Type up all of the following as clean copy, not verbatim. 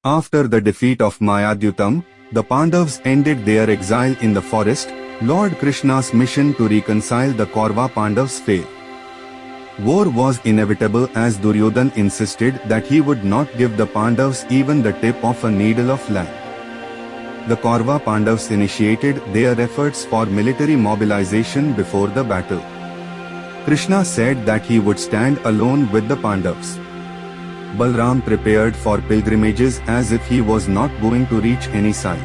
After the defeat of Mayadyutam, the Pandavas ended their exile in the forest. Lord Krishna's mission to reconcile the Kaurava Pandavas failed. War was inevitable as Duryodhan insisted that he would not give the Pandavas even the tip of a needle of land. The Kaurava Pandavas initiated their efforts for military mobilization before the battle. Krishna said that he would stand alone with the Pandavas. Balram prepared for pilgrimages as if he was not going to reach any side.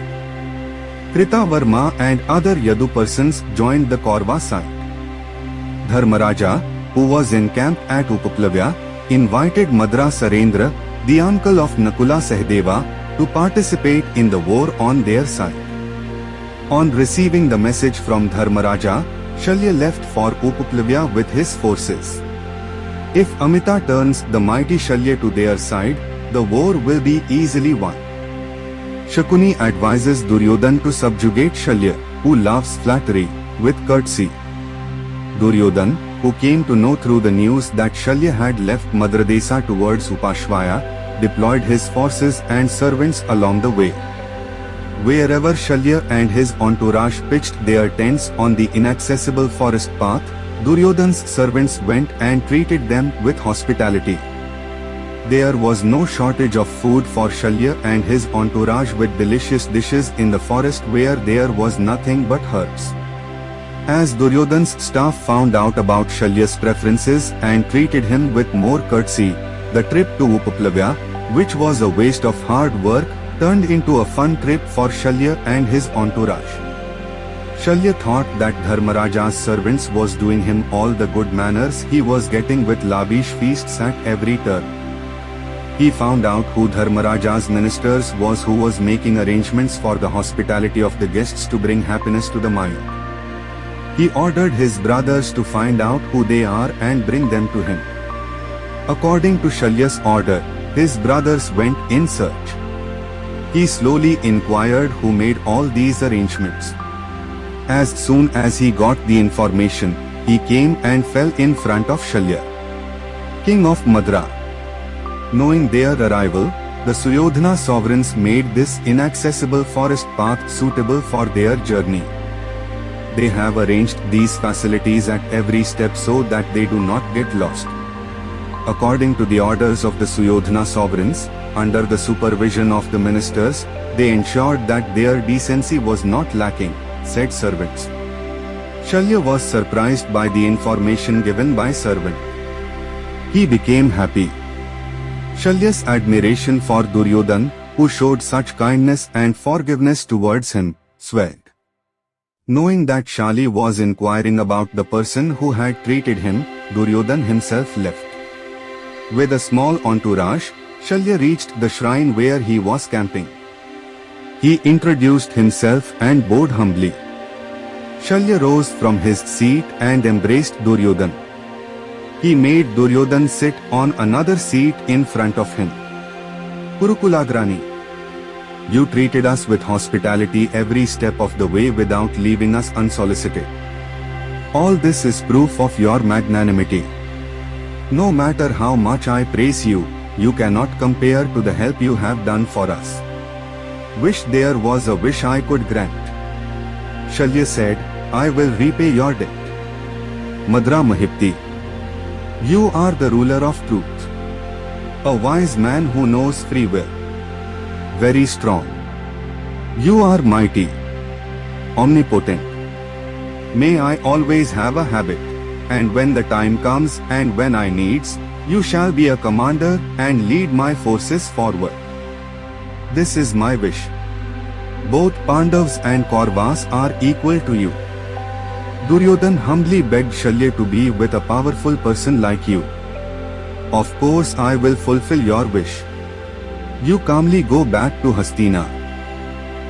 Kritavarma and other Yadu persons joined the Kaurava side. Dharmaraja, who was encamped at Upaplavya, invited Madra Sarendra, the uncle of Nakula Sahadeva, to participate in the war on their side. On receiving the message from Dharmaraja, Shalya left for Upaplavya with his forces. If Amita turns the mighty Shalya to their side, the war will be easily won. Shakuni advises Duryodhan to subjugate Shalya, who loves flattery, with courtesy. Duryodhan, who came to know through the news that Shalya had left Madradesa towards Upashvaya, deployed his forces and servants along the way. Wherever Shalya and his entourage pitched their tents on the inaccessible forest path, Duryodhan's servants went and treated them with hospitality. There was no shortage of food for Shalya and his entourage, with delicious dishes in the forest where there was nothing but herbs. As Duryodhan's staff found out about Shalya's preferences and treated him with more courtesy, the trip to Upaplavya, which was a waste of hard work, turned into a fun trip for Shalya and his entourage. Shalya thought that Dharmaraja's servants was doing him all the good manners he was getting with lavish feasts at every turn. He found out who Dharmaraja's ministers was, who was making arrangements for the hospitality of the guests to bring happiness to the mind. He ordered his brothers to find out who they are and bring them to him. According to Shalya's order, his brothers went in search. He slowly inquired who made all these arrangements. As soon as he got the information, he came and fell in front of Shalya, king of Madra. Knowing their arrival, the Suyodhana sovereigns made this inaccessible forest path suitable for their journey. They have arranged these facilities at every step so that they do not get lost. According to the orders of the Suyodhana sovereigns, under the supervision of the ministers, they ensured that their decency was not lacking, said servants. Shalya was surprised by the information given by servant. He became happy. Shalya's admiration for Duryodhan, who showed such kindness and forgiveness towards him, swelled. Knowing that Shali was inquiring about the person who had treated him, Duryodhan himself left. With a small entourage, Shalya reached the shrine where he was camping. He introduced himself and bowed humbly. Shalya rose from his seat and embraced Duryodhan. He made Duryodhan sit on another seat in front of him. Kurukulagrani, you treated us with hospitality every step of the way without leaving us unsolicited. All this is proof of your magnanimity. No matter how much I praise you, you cannot compare to the help you have done for us. Wish there was a wish I could grant. Shalya said, I will repay your debt. Madra Mahipti, you are the ruler of truth. A wise man who knows free will. Very strong. You are mighty. Omnipotent. May I always have a habit, and when the time comes and when I needs, you shall be a commander and lead my forces forward. This is my wish. Both Pandavas and Kauravas are equal to you. Duryodhan humbly begged Shalya to be with a powerful person like you. Of course I will fulfill your wish. You calmly go back to Hastina.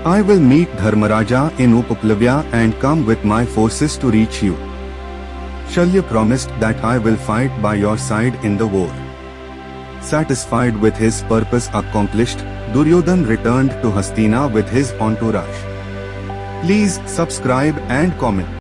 I will meet Dharmaraja in Upaplavya and come with my forces to reach you. Shalya promised that I will fight by your side in the war. Satisfied with his purpose accomplished, Duryodhan returned to Hastina with his entourage. Please subscribe and comment.